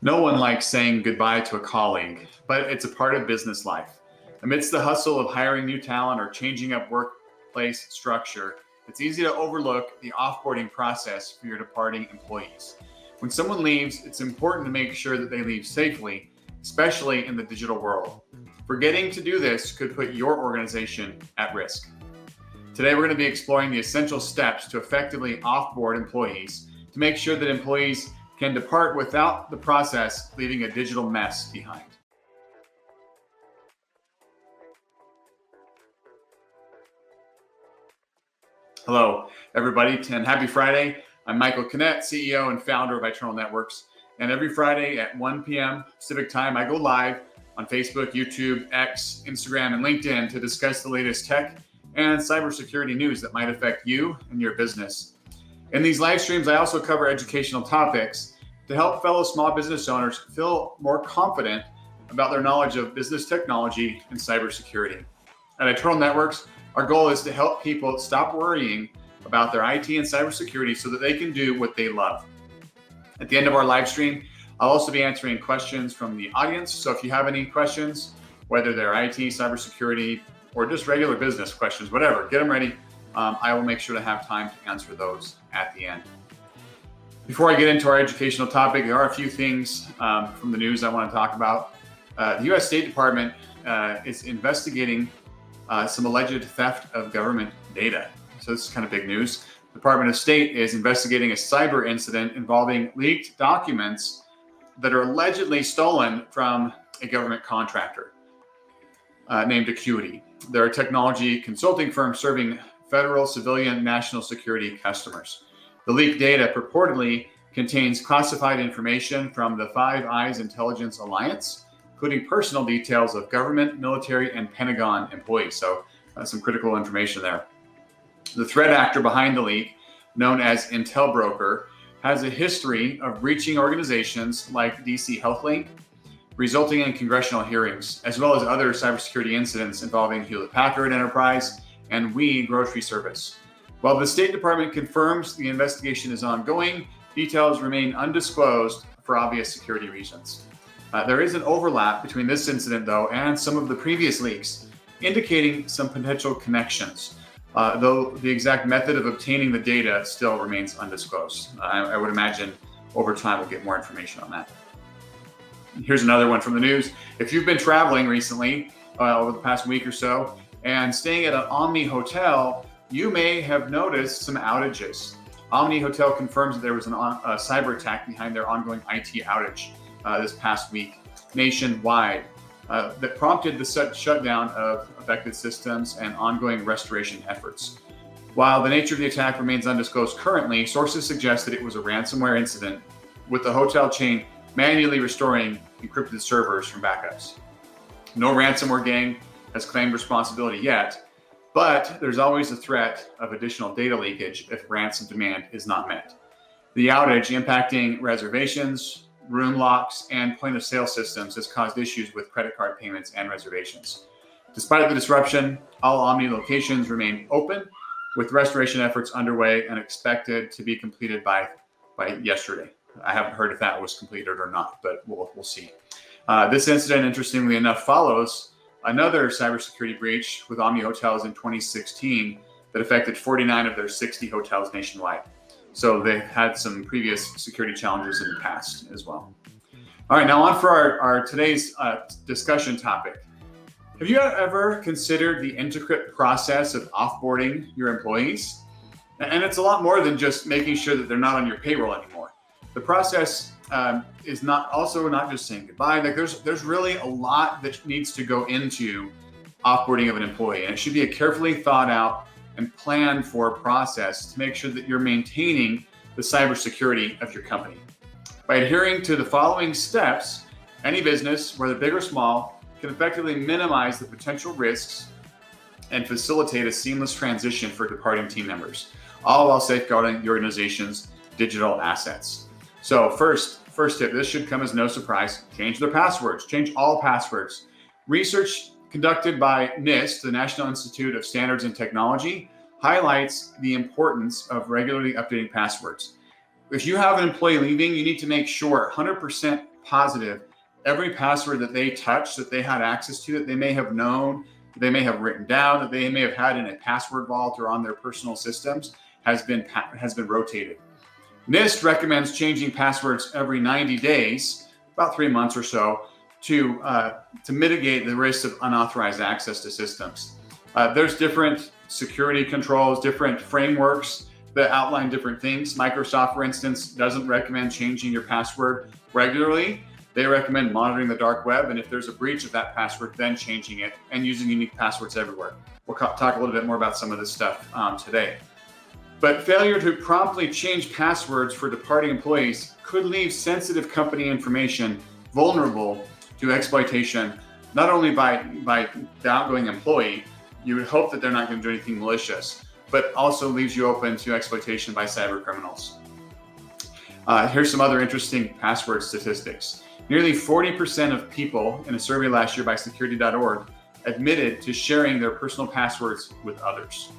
No one likes saying goodbye to a colleague, but it's a part of business life. Amidst the hustle of hiring new talent or changing up workplace structure, it's easy to overlook the offboarding process for your departing employees. When someone leaves, it's important to make sure that they leave safely, especially in the digital world. Forgetting to do this could put your organization at risk. Today, we're going to be exploring the essential steps to effectively offboard employees to make sure that employees can depart without the process leaving a digital mess behind. Hello, everybody, and happy Friday. I'm Michael Kinnett, CEO and founder of Eternal Networks. And every Friday at 1 p.m. Pacific time, I go live on Facebook, YouTube, X, Instagram, and LinkedIn to discuss the latest tech and cybersecurity news that might affect you and your business. In these live streams, I also cover educational topics to help fellow small business owners feel more confident about their knowledge of business technology and cybersecurity. At Eternal Networks, our goal is to help people stop worrying about their IT and cybersecurity so that they can do what they love. At the end of our live stream, I'll also be answering questions from the audience. So if you have any questions, whether they're IT, cybersecurity, or just regular business questions, whatever, get them ready. I will make sure to have time to answer those at the end. Before I get into our educational topic, there are a few things from the news I want to talk about. The U.S. State Department is investigating some alleged theft of government data. So this is kind of big news. The Department of State is investigating a cyber incident involving leaked documents that are allegedly stolen from a government contractor named Acuity. They're a technology consulting firm serving federal, civilian, national security customers. The leaked data purportedly contains classified information from the Five Eyes Intelligence Alliance, including personal details of government, military, and Pentagon employees. So some critical information there. The threat actor behind the leak, known as Intel Broker, has a history of breaching organizations like DC HealthLink, resulting in congressional hearings, as well as other cybersecurity incidents involving Hewlett-Packard Enterprise and We Grocery Service. While the State Department confirms the investigation is ongoing, details remain undisclosed for obvious security reasons. There is an overlap between this incident, though, and some of the previous leaks, indicating some potential connections, though the exact method of obtaining the data still remains undisclosed. I would imagine over time we'll get more information on that. Here's another one from the news. If you've been traveling recently, over the past week or so, and staying at an Omni hotel, you may have noticed some outages. Omni Hotel confirms that there was a cyber attack behind their ongoing IT outage this past week nationwide that prompted the shutdown of affected systems and ongoing restoration efforts. While the nature of the attack remains undisclosed currently, sources suggest that it was a ransomware incident, with the hotel chain manually restoring encrypted servers from backups. No ransomware gang has claimed responsibility yet, but there's always a threat of additional data leakage if ransom demand is not met. The outage impacting reservations, room locks, and point-of-sale systems has caused issues with credit card payments and reservations. Despite the disruption, all Omni locations remain open, with restoration efforts underway and expected to be completed by yesterday. I haven't heard if that was completed or not, but we'll see. This incident, interestingly enough, follows another cybersecurity breach with Omni Hotels in 2016 that affected 49 of their 60 hotels nationwide. So they've had some previous security challenges in the past as well. All right, now on for our today's discussion topic. Have you ever considered the intricate process of offboarding your employees? And it's a lot more than just making sure that they're not on your payroll anymore. The process is not just saying goodbye. Like there's really a lot that needs to go into offboarding of an employee, and it should be a carefully thought out and planned for process to make sure that you're maintaining the cybersecurity of your company. By adhering to the following steps, any business, whether big or small, can effectively minimize the potential risks and facilitate a seamless transition for departing team members, all while safeguarding the organization's digital assets. So first tip, this should come as no surprise, change their passwords, change all passwords. Research conducted by NIST, the National Institute of Standards and Technology, highlights the importance of regularly updating passwords. If you have an employee leaving, you need to make sure 100% positive every password that they touched, that they had access to, that they may have known, they may have written down, that they may have had in a password vault or on their personal systems has been rotated. NIST recommends changing passwords every 90 days, about 3 months or so, to mitigate the risk of unauthorized access to systems. There's different security controls, different frameworks that outline different things. Microsoft, for instance, doesn't recommend changing your password regularly. They recommend monitoring the dark web, and if there's a breach of that password, then changing it and using unique passwords everywhere. We'll talk a little bit more about some of this stuff today. But failure to promptly change passwords for departing employees could leave sensitive company information vulnerable to exploitation, not only by the outgoing employee. You would hope that they're not going to do anything malicious, but also leaves you open to exploitation by cyber criminals. Here's some other interesting password statistics. Nearly 40% of people in a survey last year by security.org admitted to sharing their personal passwords with others.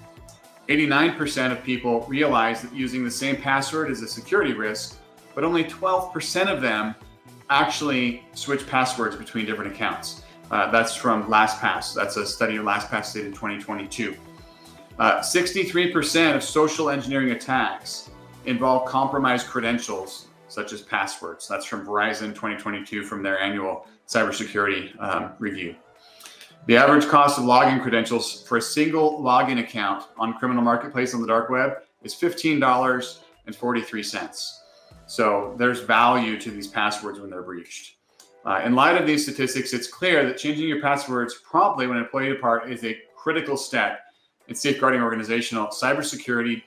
89% of people realize that using the same password is a security risk, but only 12% of them actually switch passwords between different accounts. That's from LastPass. That's a study of LastPass did in 2022. 63% of social engineering attacks involve compromised credentials, such as passwords. That's from Verizon 2022 from their annual cybersecurity review. The average cost of login credentials for a single login account on criminal marketplace on the dark web is $15.43. So there's value to these passwords when they're breached. In light of these statistics, it's clear that changing your passwords promptly when an employee departs is a critical step in safeguarding organizational cybersecurity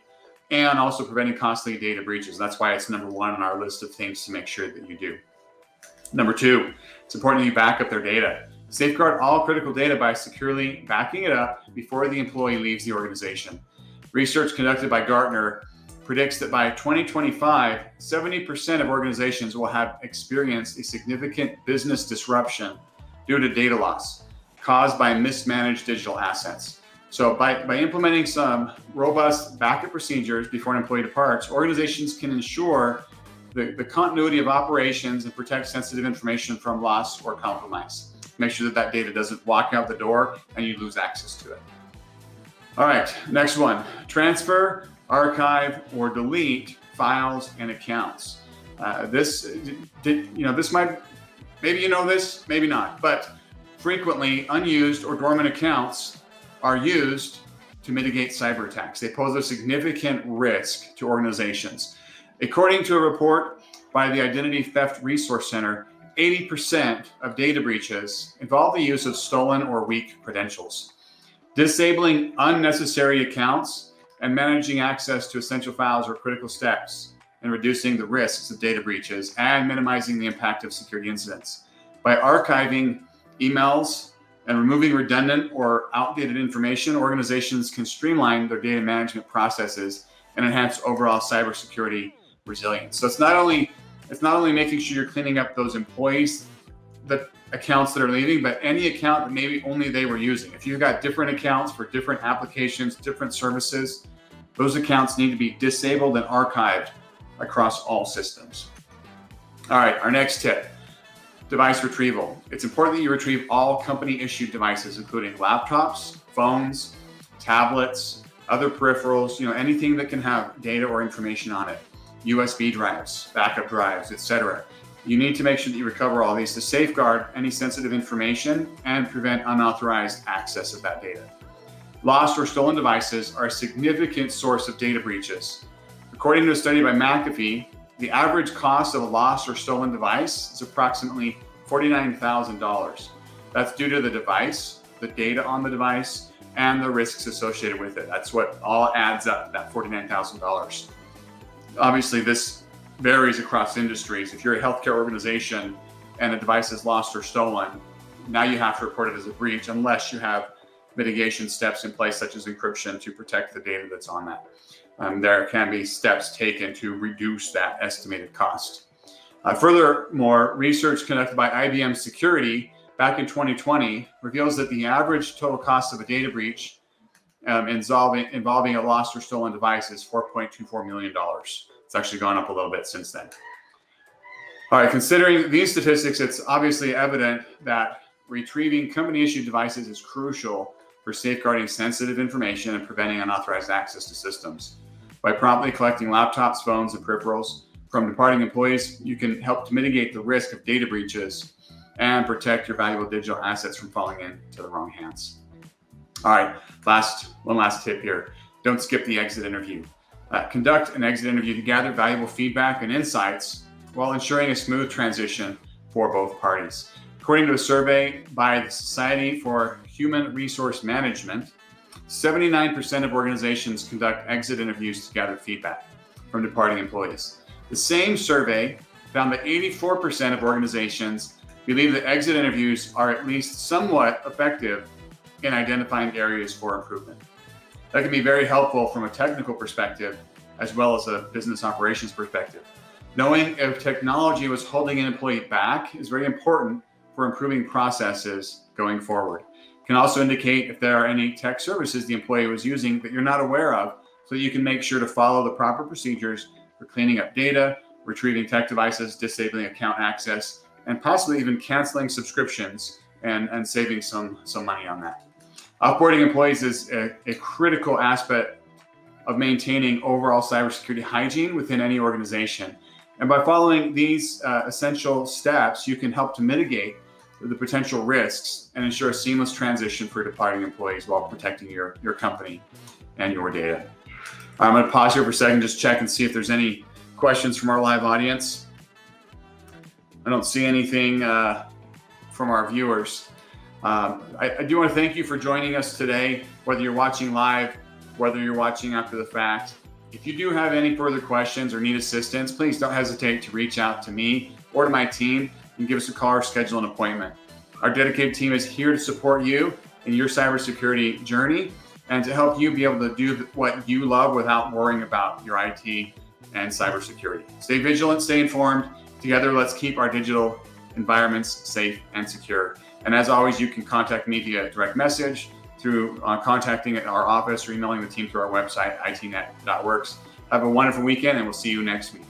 and also preventing costly data breaches. That's why it's number one on our list of things to make sure that you do. Number two, it's important that you back up their data. Safeguard all critical data by securely backing it up before the employee leaves the organization. Research conducted by Gartner predicts that by 2025, 70% of organizations will have experienced a significant business disruption due to data loss caused by mismanaged digital assets. So by implementing some robust backup procedures before an employee departs, organizations can ensure the continuity of operations and protect sensitive information from loss or compromise. Make sure that data doesn't walk out the door and you lose access to it. All right, next one. Transfer, archive, or delete files and accounts. This might, maybe you know this, maybe not, but frequently unused or dormant accounts are used to mitigate cyber attacks. They pose a significant risk to organizations. According to a report by the Identity Theft Resource Center, 80% of data breaches involve the use of stolen or weak credentials. Disabling unnecessary accounts and managing access to essential files are critical steps in reducing the risks of data breaches and minimizing the impact of security incidents. By archiving emails and removing redundant or outdated information, organizations can streamline their data management processes and enhance overall cybersecurity resilience. So it's not only making sure you're cleaning up those employees, the accounts that are leaving, but any account that maybe only they were using. If you've got different accounts for different applications, different services, those accounts need to be disabled and archived across all systems. All right, our next tip, device retrieval. It's important that you retrieve all company-issued devices, including laptops, phones, tablets, other peripherals, anything that can have data or information on it. USB drives, backup drives, etc. You need to make sure that you recover all these to safeguard any sensitive information and prevent unauthorized access of that data. Lost or stolen devices are a significant source of data breaches. According to a study by McAfee, the average cost of a lost or stolen device is approximately $49,000. That's due to the device, the data on the device, and the risks associated with it. That's what all adds up to that $49,000. Obviously, this varies across industries. If you're a healthcare organization and a device is lost or stolen, now you have to report it as a breach unless you have mitigation steps in place, such as encryption, to protect the data that's on that. There can be steps taken to reduce that estimated cost. Furthermore, research conducted by IBM Security back in 2020 reveals that the average total cost of a data breach involving a lost or stolen device is $4.24 million. It's actually gone up a little bit since then. All right, considering these statistics, it's obviously evident that retrieving company-issued devices is crucial for safeguarding sensitive information and preventing unauthorized access to systems. By promptly collecting laptops, phones, and peripherals from departing employees, you can help to mitigate the risk of data breaches and protect your valuable digital assets from falling into the wrong hands. All right, one last tip here. Don't skip the exit interview. Conduct an exit interview to gather valuable feedback and insights while ensuring a smooth transition for both parties. According to a survey by the Society for Human Resource Management, 79% of organizations conduct exit interviews to gather feedback from departing employees. The same survey found that 84% of organizations believe that exit interviews are at least somewhat effective in identifying areas for improvement. That can be very helpful from a technical perspective as well as a business operations perspective. Knowing if technology was holding an employee back is very important for improving processes going forward. It can also indicate if there are any tech services the employee was using that you're not aware of, so that you can make sure to follow the proper procedures for cleaning up data, retrieving tech devices, disabling account access, and possibly even canceling subscriptions and saving some money on that. Offboarding employees is a critical aspect of maintaining overall cybersecurity hygiene within any organization. And by following these essential steps, you can help to mitigate the potential risks and ensure a seamless transition for departing employees while protecting your company and your data. I'm going to pause here for a second, just check and see if there's any questions from our live audience. I don't see anything from our viewers. I do want to thank you for joining us today, whether you're watching live, whether you're watching after the fact. If you do have any further questions or need assistance, please don't hesitate to reach out to me or to my team and give us a call or schedule an appointment. Our dedicated team is here to support you in your cybersecurity journey and to help you be able to do what you love without worrying about your IT and cybersecurity. Stay vigilant, stay informed. Together, let's keep our digital environments safe and secure. And as always, you can contact me via direct message, through contacting at our office, or emailing the team through our website, itnet.works. Have a wonderful weekend, and we'll see you next week.